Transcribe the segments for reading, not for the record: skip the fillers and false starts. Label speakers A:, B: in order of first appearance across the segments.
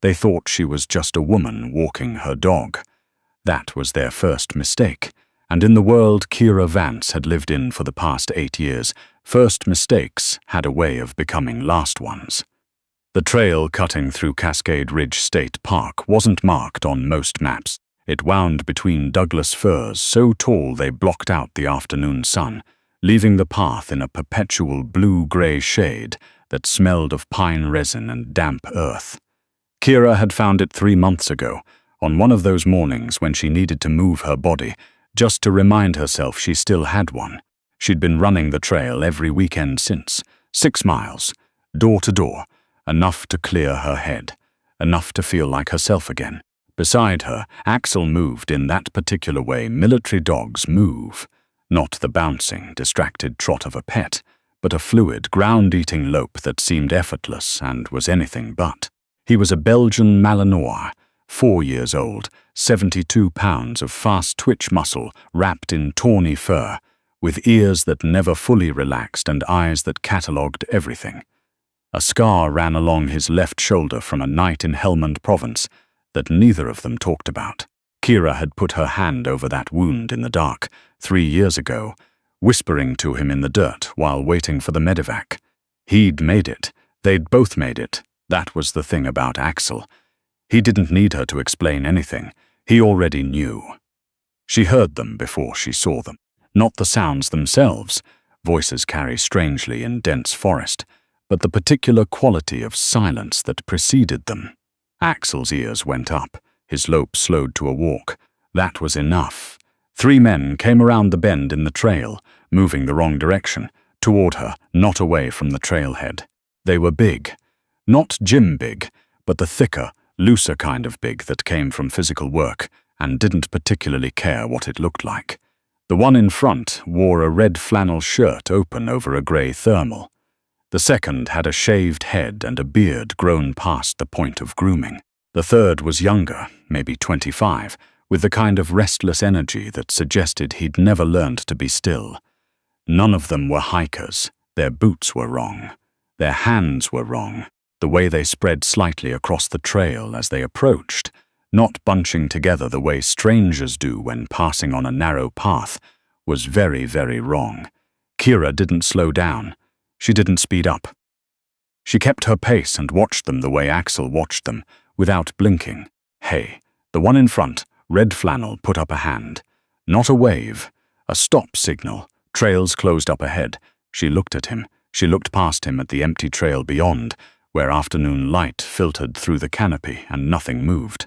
A: They thought she was just a woman walking her dog. That was their first mistake, and in the world Kira Vance had lived in for the past 8 years, first mistakes had a way of becoming last ones. The trail cutting through Cascade Ridge State Park wasn't marked on most maps. It wound between Douglas firs so tall they blocked out the afternoon sun, leaving the path in a perpetual blue-gray shade that smelled of pine resin and damp earth. Kira had found it 3 months ago, on one of those mornings when she needed to move her body, just to remind herself she still had one. She'd been running the trail every weekend since, 6 miles, door to door, enough to clear her head, enough to feel like herself again. Beside her, Axel moved in that particular way military dogs move. Not the bouncing, distracted trot of a pet, but a fluid, ground-eating lope that seemed effortless and was anything but. He was a Belgian Malinois, 4 years old, 72 pounds of fast twitch muscle wrapped in tawny fur, with ears that never fully relaxed and eyes that catalogued everything. A scar ran along his left shoulder from a night in Helmand Province that neither of them talked about. Kira had put her hand over that wound in the dark 3 years ago, whispering to him in the dirt while waiting for the medevac. He'd made it. They'd both made it. That was the thing about Axel. He didn't need her to explain anything. He already knew. She heard them before she saw them. Not the sounds themselves. Voices carry strangely in dense forest, but the particular quality of silence that preceded them. Axel's ears went up. His lope slowed to a walk. That was enough. 3 men came around the bend in the trail, moving the wrong direction, toward her, not away from the trailhead. They were big. Not gym big, but the thicker, looser kind of big that came from physical work and didn't particularly care what it looked like. The one in front wore a red flannel shirt open over a grey thermal. The second had a shaved head and a beard grown past the point of grooming. The third was younger, maybe 25, with the kind of restless energy that suggested he'd never learned to be still. None of them were hikers. Their boots were wrong. Their hands were wrong. The way they spread slightly across the trail as they approached, not bunching together the way strangers do when passing on a narrow path, was very, very wrong. Kira didn't slow down. She didn't speed up. She kept her pace and watched them the way Axel watched them, without blinking. Hey, the one in front, red flannel, put up a hand. Not a wave, a stop signal. Trails closed up ahead. She looked at him. She looked past him at the empty trail beyond, where afternoon light filtered through the canopy and nothing moved.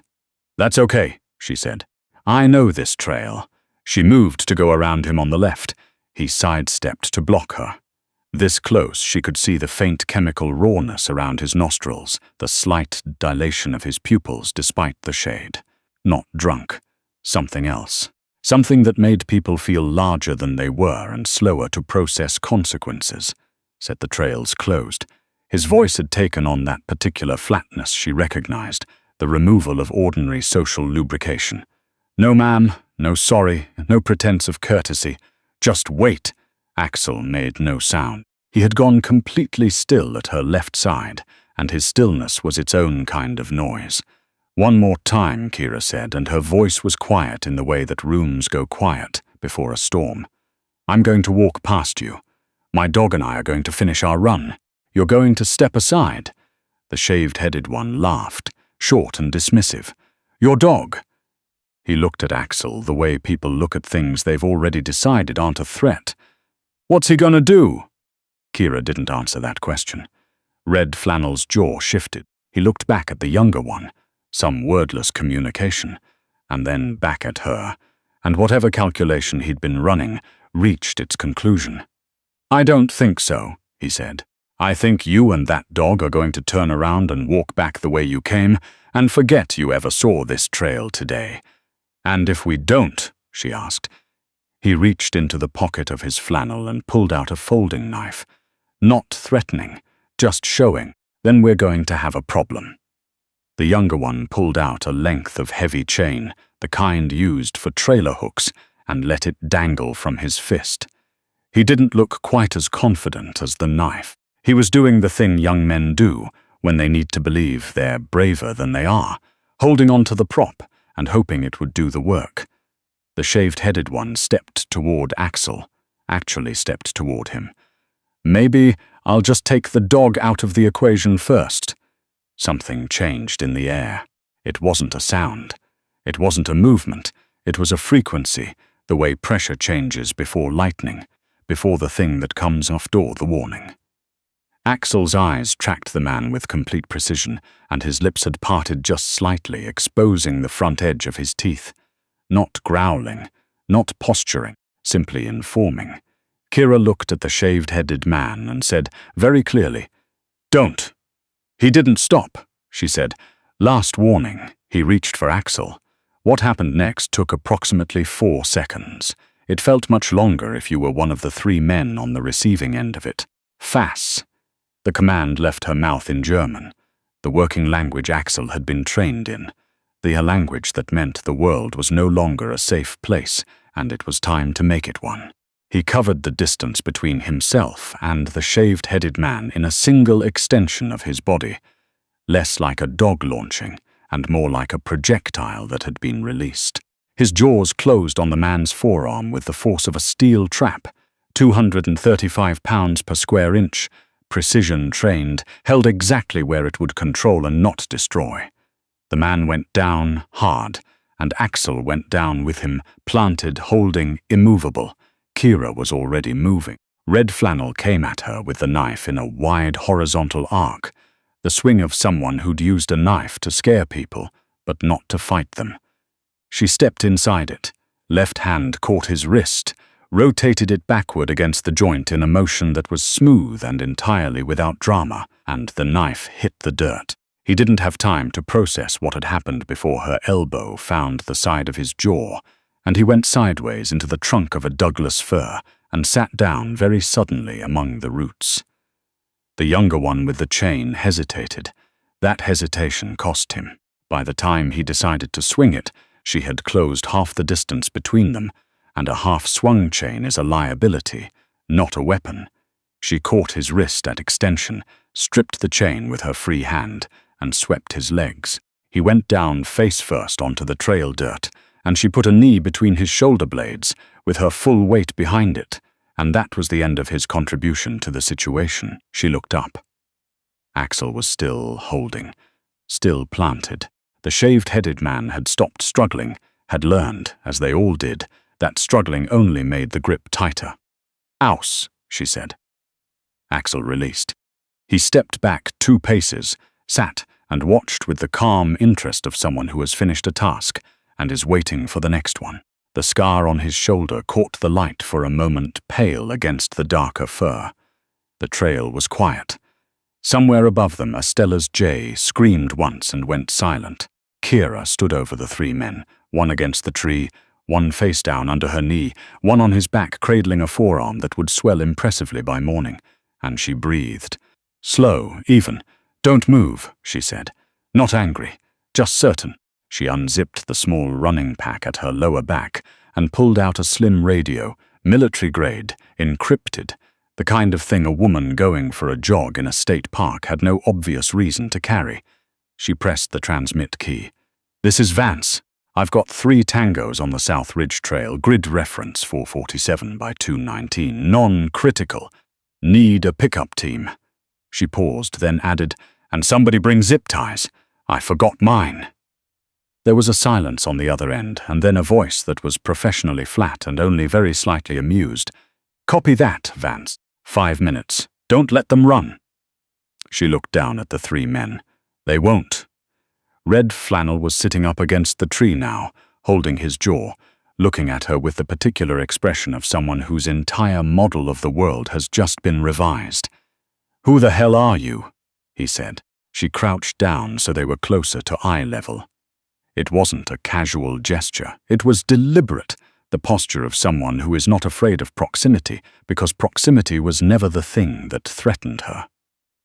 A: "That's okay," she said. "I know this trail." She moved to go around him on the left. He sidestepped to block her. This close, she could see the faint chemical rawness around his nostrils, the slight dilation of his pupils despite the shade. Not drunk. Something else. Something that made people feel larger than they were and slower to process consequences. Said the trails closed. His voice had taken on that particular flatness she recognized, the removal of ordinary social lubrication. "No, ma'am. No sorry. No pretense of courtesy. Just wait." Axel made no sound. He had gone completely still at her left side, and his stillness was its own kind of noise. "One more time," Kira said, and her voice was quiet in the way that rooms go quiet before a storm. "I'm going to walk past you. My dog and I are going to finish our run. You're going to step aside." The shaved-headed one laughed, short and dismissive. "Your dog." He looked at Axel the way people look at things they've already decided aren't a threat. "What's he gonna do?" Kira didn't answer that question. Red Flannel's jaw shifted. He looked back at the younger one, some wordless communication, and then back at her, and whatever calculation he'd been running reached its conclusion. "I don't think so," he said. "I think you and that dog are going to turn around and walk back the way you came and forget you ever saw this trail today." "And if we don't?" she asked. He reached into the pocket of his flannel and pulled out a folding knife. Not threatening, just showing. "Then we're going to have a problem." The younger one pulled out a length of heavy chain, the kind used for trailer hooks, and let it dangle from his fist. He didn't look quite as confident as the knife. He was doing the thing young men do when they need to believe they're braver than they are, holding on to the prop and hoping it would do the work. The shaved-headed one stepped toward Axel, actually stepped toward him. Maybe I'll just take the dog out of the equation first. Something changed in the air. It wasn't a sound. It wasn't a movement. It was a frequency, the way pressure changes before lightning, before the thing that comes after the warning. Axel's eyes tracked the man with complete precision, and his lips had parted just slightly, exposing the front edge of his teeth. Not growling, not posturing, simply informing. Kira looked at the shaved-headed man and said very clearly, "Don't." "He didn't stop," she said. "Last warning." He reached for Axel. What happened next took approximately 4 seconds. It felt much longer if you were one of the 3 men on the receiving end of it. Fass. The command left her mouth in German, the working language Axel had been trained in, the language that meant the world was no longer a safe place, and it was time to make it one. He covered the distance between himself and the shaved-headed man in a single extension of his body, less like a dog launching, and more like a projectile that had been released. His jaws closed on the man's forearm with the force of a steel trap, 235 pounds per square inch, precision-trained, held exactly where it would control and not destroy. The man went down hard, and Axel went down with him, planted, holding, immovable. Kira was already moving. Red Flannel came at her with the knife in a wide horizontal arc, the swing of someone who'd used a knife to scare people, but not to fight them. She stepped inside it. Left hand caught his wrist, rotated it backward against the joint in a motion that was smooth and entirely without drama, and the knife hit the dirt. He didn't have time to process what had happened before her elbow found the side of his jaw, and he went sideways into the trunk of a Douglas fir and sat down very suddenly among the roots. The younger one with the chain hesitated. That hesitation cost him. By the time he decided to swing it, she had closed half the distance between them, and a half-swung chain is a liability, not a weapon. She caught his wrist at extension, stripped the chain with her free hand, and swept his legs. He went down face first onto the trail dirt, and she put a knee between his shoulder blades, with her full weight behind it, and that was the end of his contribution to the situation. She looked up. Axel was still holding, still planted. The shaved-headed man had stopped struggling, had learned, as they all did, that struggling only made the grip tighter. "Aus," she said. Axel released. He stepped back 2 paces, sat, and watched with the calm interest of someone who has finished a task and is waiting for the next one. The scar on his shoulder caught the light for a moment, pale against the darker fur. The trail was quiet. Somewhere above them, a Stella's jay screamed once and went silent. Kira stood over the 3 men, one against the tree, one face down under her knee, one on his back cradling a forearm that would swell impressively by morning, and she breathed. "Slow, even. Don't move," she said. "Not angry, just certain." She unzipped the small running pack at her lower back and pulled out a slim radio, military-grade, encrypted, the kind of thing a woman going for a jog in a state park had no obvious reason to carry. She pressed the transmit key. "This is Vance. I've got 3 tangos on the South Ridge Trail, grid reference 447 by 219, non-critical. Need a pickup team." She paused, then added, "And somebody bring zip ties. I forgot mine." There was a silence on the other end, and then a voice that was professionally flat and only very slightly amused. "Copy that, Vance. 5 minutes. Don't let them run." She looked down at the 3 men. "They won't." Red Flannel was sitting up against the tree now, holding his jaw, looking at her with the particular expression of someone whose entire model of the world has just been revised. "Who the hell are you?" he said. She crouched down so they were closer to eye level. It wasn't a casual gesture. It was deliberate, the posture of someone who is not afraid of proximity, because proximity was never the thing that threatened her.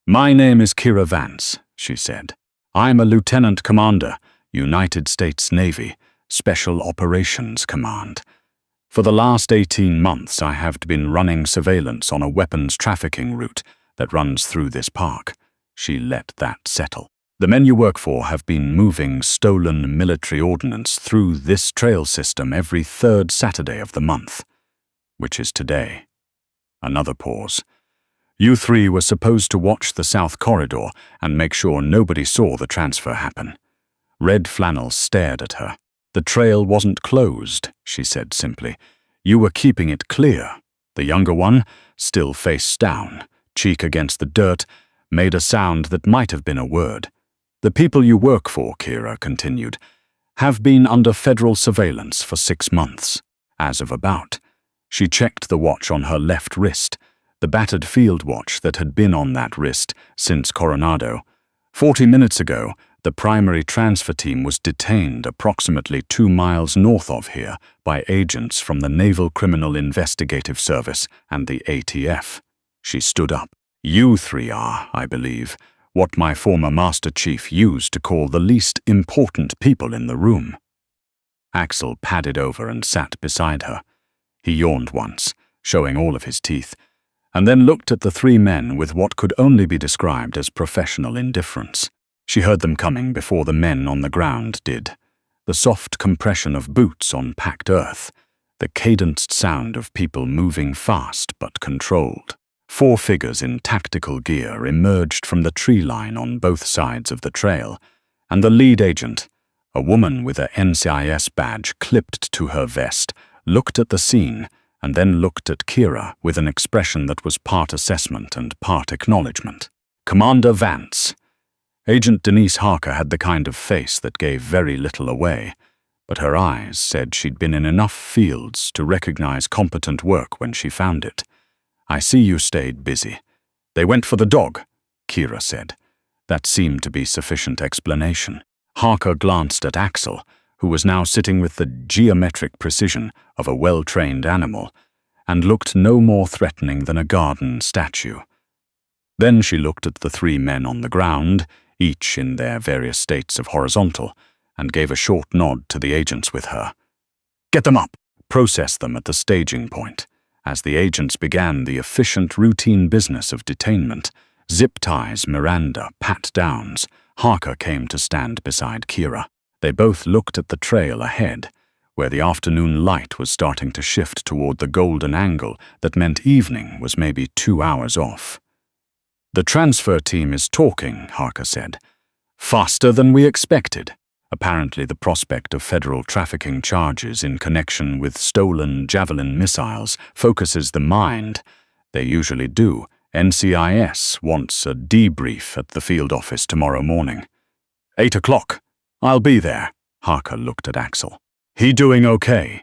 A: "My name is Kira Vance," she said. "I'm a lieutenant commander, United States Navy, Special Operations Command. For the last 18 months I have been running surveillance on a weapons trafficking route that runs through this park. She let that settle. The men you work for have been moving stolen military ordnance through this trail system every third Saturday of the month, which is today. Another pause. You three were supposed to watch the south corridor and make sure nobody saw the transfer happen. Red Flannel stared at her. The trail wasn't closed, she said simply. You were keeping it clear. The younger one, still face down, cheek against the dirt, made a sound that might have been a word. The people you work for, Kira continued, have been under federal surveillance for 6 months, as of about. She checked the watch on her left wrist, the battered field watch that had been on that wrist since Coronado. 40 minutes ago, the primary transfer team was detained approximately 2 miles north of here by agents from the Naval Criminal Investigative Service and the ATF. She stood up. You three are, I believe, what my former Master Chief used to call the least important people in the room. Axel padded over and sat beside her. He yawned once, showing all of his teeth, and then looked at the 3 men with what could only be described as professional indifference. She heard them coming before the men on the ground did. The soft compression of boots on packed earth, the cadenced sound of people moving fast but controlled. 4 figures in tactical gear emerged from the tree line on both sides of the trail, and the lead agent, a woman with a NCIS badge clipped to her vest, looked at the scene and then looked at Kira with an expression that was part assessment and part acknowledgement. Commander Vance. Agent Denise Harker had the kind of face that gave very little away, but her eyes said she'd been in enough fields to recognize competent work when she found it. I see you stayed busy. They went for the dog, Kira said. That seemed to be sufficient explanation. Harker glanced at Axel, who was now sitting with the geometric precision of a well-trained animal, and looked no more threatening than a garden statue. Then she looked at the 3 men on the ground, each in their various states of horizontal, and gave a short nod to the agents with her. Get them up! Process them at the staging point. As the agents began the efficient routine business of detainment, zip ties, Miranda, pat-downs, Harker came to stand beside Kira. They both looked at the trail ahead, where the afternoon light was starting to shift toward the golden angle that meant evening was maybe 2 hours off. The transfer team is talking, Harker said. Faster than we expected. Apparently the prospect of federal trafficking charges in connection with stolen Javelin missiles focuses the mind. They usually do. NCIS wants a debrief at the field office tomorrow morning. 8 o'clock. I'll be there. Harker looked at Axel. He doing okay?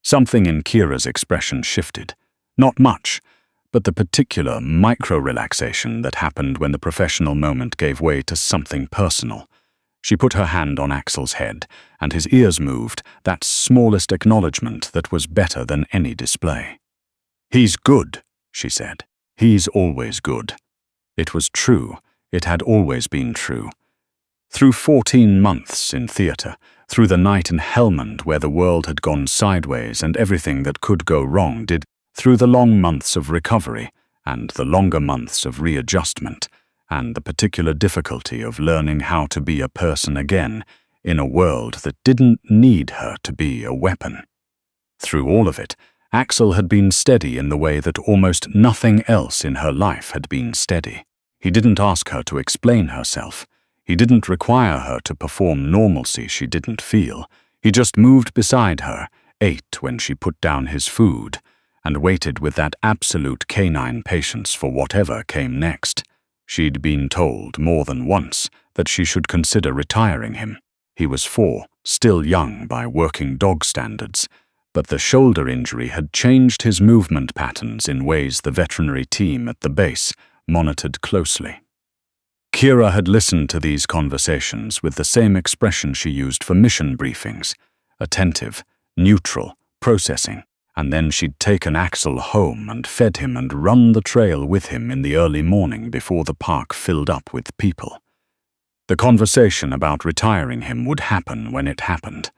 A: Something in Kira's expression shifted. Not much, but the particular micro-relaxation that happened when the professional moment gave way to something personal. She put her hand on Axel's head, and his ears moved, that smallest acknowledgement that was better than any display. He's good, she said. He's always good. It was true. It had always been true. Through 14 months in theatre, through the night in Helmand where the world had gone sideways and everything that could go wrong did, through the long months of recovery and the longer months of readjustment, and the particular difficulty of learning how to be a person again in a world that didn't need her to be a weapon. Through all of it, Axel had been steady in the way that almost nothing else in her life had been steady. He didn't ask her to explain herself. He didn't require her to perform normalcy she didn't feel. He just moved beside her, ate when she put down his food, and waited with that absolute canine patience for whatever came next. She'd been told more than once that she should consider retiring him. He was 4, still young by working dog standards, but the shoulder injury had changed his movement patterns in ways the veterinary team at the base monitored closely. Kira had listened to these conversations with the same expression she used for mission briefings, attentive, neutral, processing, and then she'd taken Axel home and fed him and run the trail with him in the early morning before the park filled up with people. The conversation about retiring him would happen when it happened.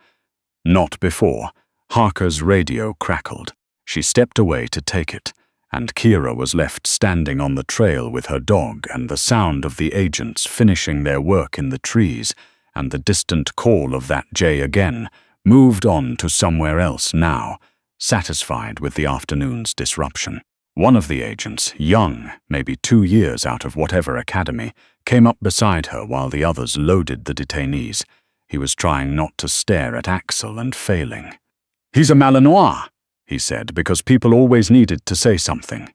A: Not before. Harker's radio crackled. She stepped away to take it, and Kira was left standing on the trail with her dog, and the sound of the agents finishing their work in the trees and the distant call of that jay again moved on to somewhere else now, satisfied with the afternoon's disruption. One of the agents, young, maybe 2 years out of whatever academy, came up beside her while the others loaded the detainees. He was trying not to stare at Axel and failing. "He's a Malinois," he said, because people always needed to say something.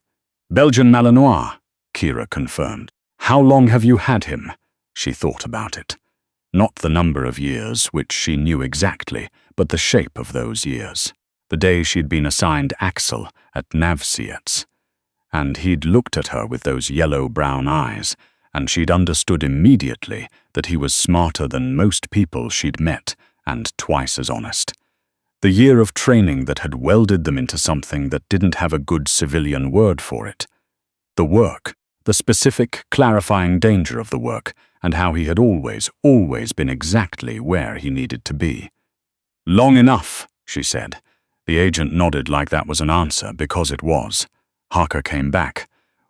A: "Belgian Malinois," Kira confirmed. "How long have you had him?" She thought about it. Not the number of years, which she knew exactly, but the shape of those years. The day she'd been assigned Axel at Navsiets. And he'd looked at her with those yellow-brown eyes, and she'd understood immediately that he was smarter than most people she'd met and twice as honest. The year of training that had welded them into something that didn't have a good civilian word for it. The work, the specific, clarifying danger of the work, and how he had always been exactly where he needed to be. "Long enough," she said. The agent nodded like that was an answer, because it was. Harker came back.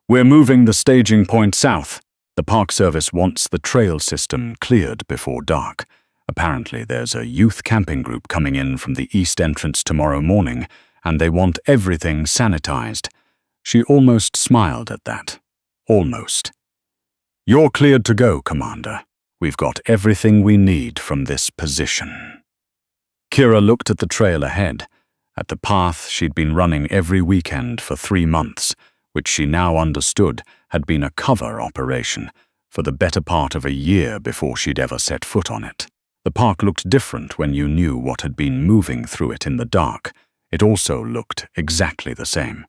A: "We're moving the staging point south. The Park Service wants the trail system cleared before dark. Apparently there's a youth camping group coming in from the east entrance tomorrow morning, and they want everything sanitized." She almost smiled at that. Almost. "You're cleared to go, Commander. We've got everything we need from this position." Kira looked at the trail ahead, at the path she'd been running every weekend for 3 months, which she now understood had been a cover operation for the better part of a year before she'd ever set foot on it. The park looked different when you knew what had been moving through it in the dark. It also looked exactly the same.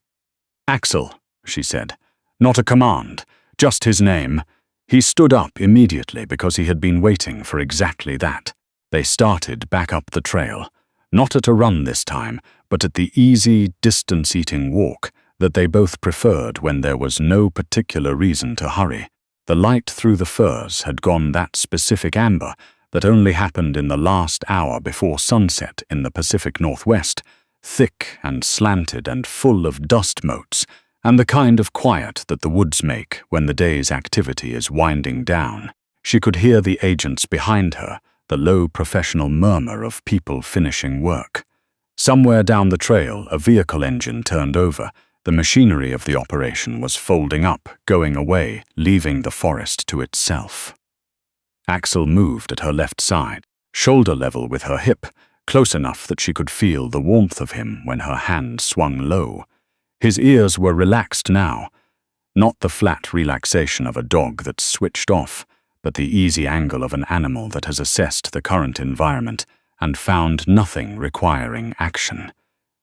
A: "Axel," she said. "Not a command, just his name." He stood up immediately because he had been waiting for exactly that. They started back up the trail, not at a run this time, but at the easy, distance-eating walk that they both preferred when there was no particular reason to hurry. The light through the firs had gone that specific amber that only happened in the last hour before sunset in the Pacific Northwest, thick and slanted and full of dust motes, and the kind of quiet that the woods make when the day's activity is winding down. She could hear the agents behind her, the low professional murmur of people finishing work. Somewhere down the trail, a vehicle engine turned over. The machinery of the operation was folding up, going away, leaving the forest to itself. Axel moved at her left side, shoulder level with her hip, close enough that she could feel the warmth of him when her hand swung low. His ears were relaxed now, not the flat relaxation of a dog that's switched off, but the easy angle of an animal that has assessed the current environment and found nothing requiring action.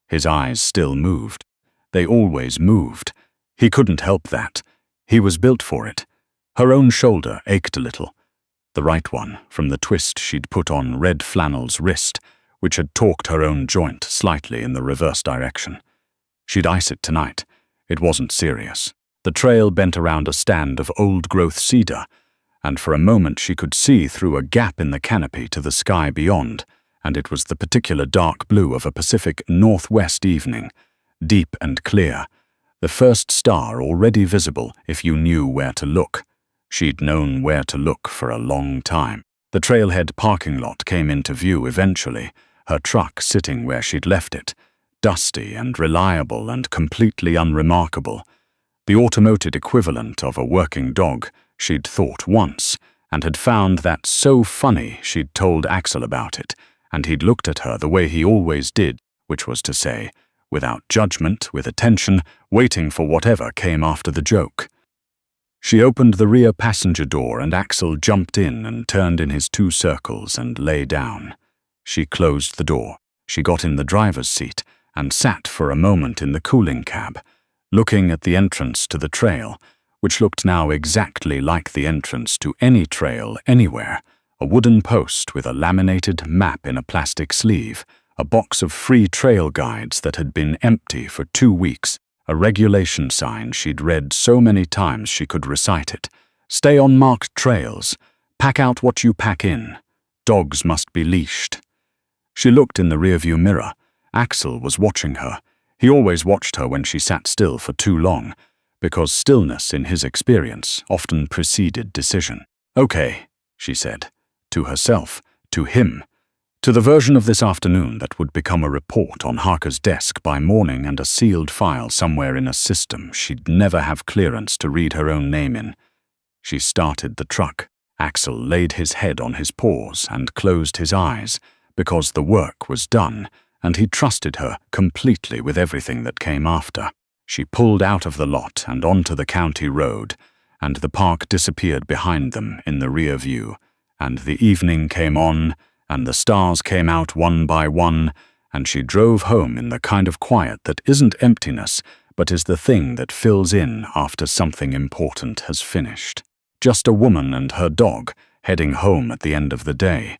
A: His eyes still moved. They always moved. He couldn't help that. He was built for it. Her own shoulder ached a little. The right one, from the twist she'd put on Red Flannel's wrist, which had torqued her own joint slightly in the reverse direction. She'd ice it tonight. It wasn't serious. The trail bent around a stand of old-growth cedar, and for a moment she could see through a gap in the canopy to the sky beyond, and it was the particular dark blue of a Pacific Northwest evening, deep and clear, the first star already visible if you knew where to look. She'd known where to look for a long time. The trailhead parking lot came into view eventually, her truck sitting where she'd left it, dusty and reliable and completely unremarkable. The automated equivalent of a working dog, she'd thought once, and had found that so funny she'd told Axel about it, and he'd looked at her the way he always did, which was to say, without judgment, with attention, waiting for whatever came after the joke. She opened the rear passenger door and Axel jumped in and turned in his 2 circles and lay down. She closed the door. She got in the driver's seat and sat for a moment in the cooling cab, looking at the entrance to the trail, which looked now exactly like the entrance to any trail anywhere, a wooden post with a laminated map in a plastic sleeve, a box of free trail guides that had been empty for 2 weeks, a regulation sign she'd read so many times she could recite it. Stay on marked trails. Pack out what you pack in. Dogs must be leashed. She looked in the rearview mirror. Axel was watching her. He always watched her when she sat still for too long, because stillness, in his experience, often preceded decision. "Okay," she said, to herself, to him, to the version of this afternoon that would become a report on Harker's desk by morning and a sealed file somewhere in a system she'd never have clearance to read her own name in. She started the truck. Axel laid his head on his paws and closed his eyes, because the work was done, and he trusted her completely with everything that came after. She pulled out of the lot and onto the county road, and the park disappeared behind them in the rear view, and the evening came on, and the stars came out one by one, and she drove home in the kind of quiet that isn't emptiness, but is the thing that fills in after something important has finished. Just a woman and her dog heading home at the end of the day.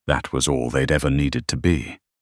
A: That was all they'd ever needed to be.